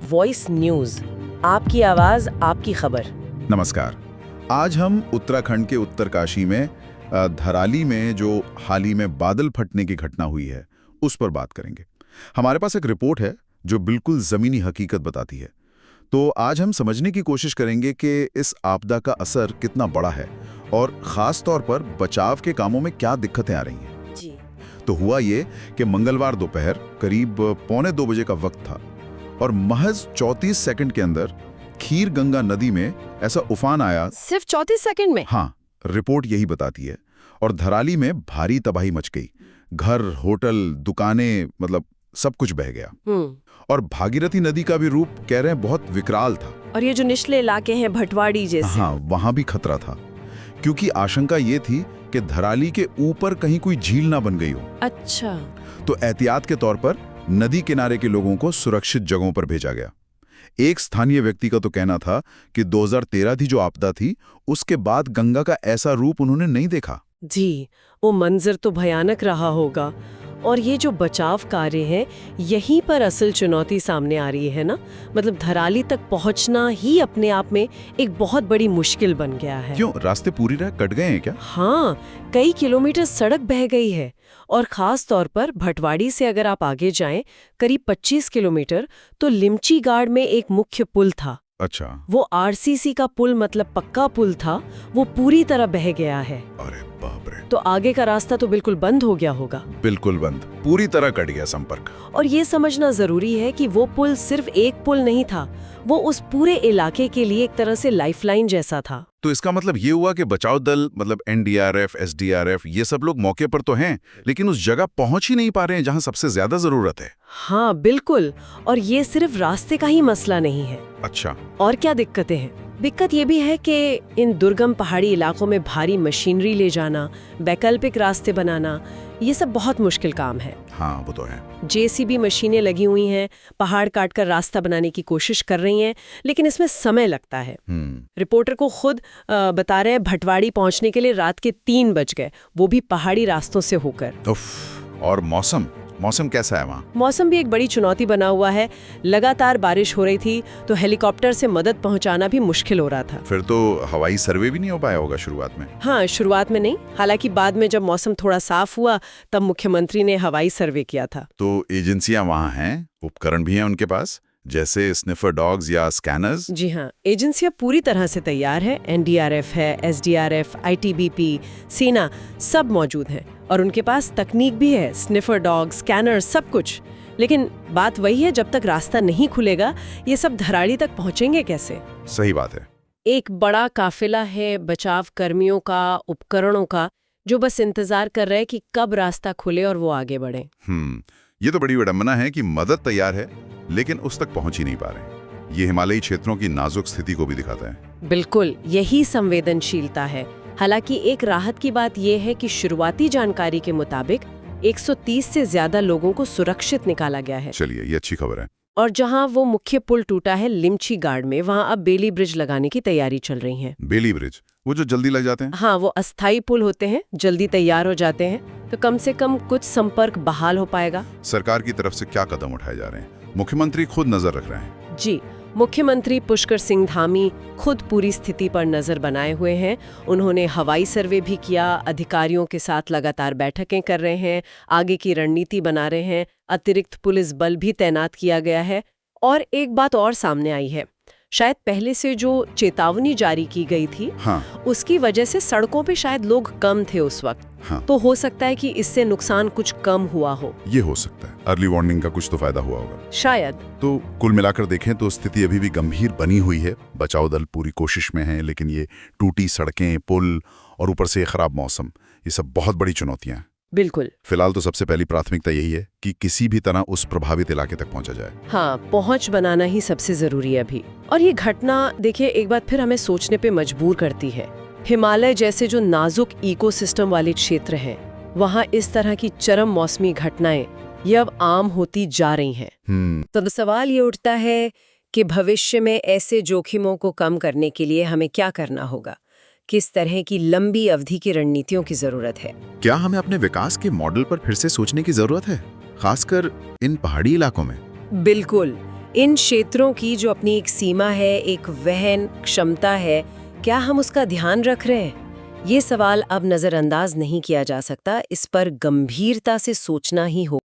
Voice news, आपकी आवाज आपकी खबर। नमस्कार। आज हम उत्तराखंड के उत्तरकाशी में धराली में जो हाल ही में बादल फटने की घटना हुई है उस पर बात करेंगे। हमारे पास एक रिपोर्ट है जो बिल्कुल जमीनी हकीकत बताती है। तो आज हम समझने की कोशिश करेंगे कि इस आपदा का असर कितना बड़ा है और खास तौर पर बचाव के कामों में क्या दिक्कतें आ रही हैं। जी। तो हुआ ये कि मंगलवार दोपहर करीब 1:45 बजे का वक्त था और महज 34 सेकंड के अंदर खीर गंगा नदी में ऐसा उफान आया। सिर्फ 34 सेकंड में? हाँ, रिपोर्ट यही बताती है। और धराली में भारी तबाही मच गई। घर, होटल, दुकानें, मतलब सब कुछ बह गया। और भागीरथी नदी का भी रूप कह रहे हैं बहुत विकराल था। और ये जो निचले इलाके हैं भटवाड़ी जैसे, हाँ, वहां भी खतरा था क्योंकि आशंका ये थी कि धराली के ऊपर कहीं कोई झील ना बन गई हो। अच्छा। तो एहतियात के तौर पर नदी किनारे के लोगों को सुरक्षित जगहों पर भेजा गया। एक स्थानीय व्यक्ति का तो कहना था कि 2013 की जो आपदा थी उसके बाद गंगा का ऐसा रूप उन्होंने नहीं देखा। जी, वो मंजर तो भयानक रहा होगा। और ये जो बचाव कार्य है, यहीं पर असल चुनौती सामने आ रही है ना। मतलब धराली तक पहुंचना ही अपने आप में एक बहुत बड़ी मुश्किल बन गया है। क्यों, रास्ते पूरी तरह कट गए हैं क्या? हाँ, कई किलोमीटर सड़क बह गई है। और खास तौर पर भटवाड़ी से अगर आप आगे जाएं करीब 25 किलोमीटर तो लिमची गाड़ में एक मुख्य पुल था। अच्छा। वो आरसीसी का पुल, मतलब पक्का पुल था, वो पूरी तरह बह गया है। अरे बाप रे। तो आगे का रास्ता तो बिल्कुल बंद हो गया होगा। बिल्कुल बंद, पूरी तरह कट गया संपर्क। और ये समझना जरूरी है कि वो पुल सिर्फ एक पुल नहीं था, वो उस पूरे इलाके के लिए एक तरह से लाइफलाइन जैसा था। तो इसका मतलब ये हुआ कि बचाव दल, मतलब एनडीआरएफ, एसडीआरएफ, ये सब लोग मौके पर तो हैं, लेकिन उस जगह पहुंच ही नहीं पा रहे हैं जहां सबसे ज्यादा जरूरत है। हाँ बिल्कुल। और ये सिर्फ रास्ते का ही मसला नहीं है। अच्छा। और क्या दिक्कतें हैं? दिक्कत ये भी है कि इन दुर्गम पहाड़ी इलाकों में भारी मशीनरी ले जाना, वैकल्पिक रास्ते बनाना, ये सब बहुत मुश्किल काम है। हाँ, वो तो है। जेसीबी मशीनें लगी हुई हैं, पहाड़ काटकर रास्ता बनाने की कोशिश कर रही हैं, लेकिन इसमें समय लगता है। रिपोर्टर को खुद बता रहे हैं भटवाड़ी पहुंचने के लिए रात के 3 बज गए, वो भी पहाड़ी रास्तों से होकर। और मौसम कैसा है वहाँ? मौसम भी एक बड़ी चुनौती बना हुआ है। लगातार बारिश हो रही थी तो हेलीकॉप्टर से मदद पहुंचाना भी मुश्किल हो रहा था। फिर तो हवाई सर्वे भी नहीं हो पाया होगा शुरुआत में? हाँ, शुरुआत में नहीं, हालांकि बाद में जब मौसम थोड़ा साफ हुआ तब मुख्यमंत्री ने हवाई सर्वे किया था। तो एजेंसियां वहाँ हैं, उपकरण भी हैं उनके पास, जैसे स्निफर डॉग्स या स्कैनर्स? जी हाँ, एजेंसियां पूरी तरह से तैयार है। एनडीआरएफ है, एसडीआरएफ, आईटीबीपी, सेना, सब मौजूद हैं। और उनके पास तकनीक भी है, स्निफर डॉग, स्कैनर, सब कुछ। लेकिन बात वही है, जब तक रास्ता नहीं खुलेगा ये सब धराली तक पहुंचेंगे कैसे? सही बात है। एक बड़ा काफिला है बचाव कर्मियों का, उपकरणों का, जो बस इंतजार कर रहे हैं कि कब रास्ता खुले और वो आगे बढ़े। ये तो बड़ी विडंबना है कि मदद तैयार है लेकिन उस तक पहुंच ही नहीं पा रहे। ये हिमालयी क्षेत्रों की नाजुक स्थिति को भी दिखाता है। बिल्कुल, यही संवेदनशीलता है। हालांकि एक राहत की बात यह है कि शुरुआती जानकारी के मुताबिक 130 से ज्यादा लोगों को सुरक्षित निकाला गया है। चलिए, ये अच्छी खबर है। और जहां वो मुख्य पुल टूटा है लिमची गाड़ में, वहां अब बेली ब्रिज लगाने की तैयारी चल रही है। बेली ब्रिज, वो जो जल्दी लग जाते हैं? हाँ, वो अस्थायी पुल होते हैं, जल्दी तैयार हो जाते हैं, तो कम से कम कुछ संपर्क बहाल हो पाएगा। सरकार की तरफ से क्या कदम उठाए जा रहे हैं? मुख्यमंत्री खुद नजर रख रहे हैं? जी, मुख्यमंत्री पुष्कर सिंह धामी खुद पूरी स्थिति पर नजर बनाए हुए हैं। उन्होंने हवाई सर्वे भी किया, अधिकारियों के साथ लगातार बैठकें कर रहे हैं, आगे की रणनीति बना रहे हैं, अतिरिक्त पुलिस बल भी तैनात किया गया है। और एक बात और सामने आई है, शायद पहले से जो चेतावनी जारी की गई थी, हाँ, उसकी वजह से सड़कों पे शायद लोग कम थे उस वक्त। हाँ, तो हो सकता है कि इससे नुकसान कुछ कम हुआ हो। ये हो सकता है, अर्ली वार्निंग का कुछ तो फायदा हुआ होगा शायद। तो कुल मिलाकर देखें तो स्थिति अभी भी गंभीर बनी हुई है। बचाव दल पूरी कोशिश में हैं, लेकिन ये टूटी सड़कें, पुल और ऊपर से खराब मौसम, ये सब बहुत बड़ी चुनौतियां हैं। बिल्कुल। फिलहाल तो सबसे पहली प्राथमिकता यही है कि किसी भी तरह उस प्रभावित इलाके तक पहुंचा जाए। हाँ, पहुंच बनाना ही सबसे जरूरी है अभी। और ये घटना देखिए एक बार फिर हमें सोचने पे मजबूर करती है। हिमालय जैसे जो नाजुक इकोसिस्टम वाले क्षेत्र हैं, वहाँ इस तरह की चरम मौसमी घटनाएं ये अब आम होती जा रही हैं। तो सवाल ये उठता है कि भविष्य में ऐसे जोखिमों को कम करने के लिए हमें क्या करना होगा? किस तरह की लंबी अवधि की रणनीतियों की जरूरत है? क्या हमें अपने विकास के मॉडल पर फिर से सोचने की जरूरत है, खासकर इन पहाड़ी इलाकों में? बिल्कुल। इन क्षेत्रों की जो अपनी एक सीमा है, एक वहन क्षमता है, क्या हम उसका ध्यान रख रहे हैं? ये सवाल अब नज़रअंदाज नहीं किया जा सकता, इस पर गंभीरता से सोचना ही होगा।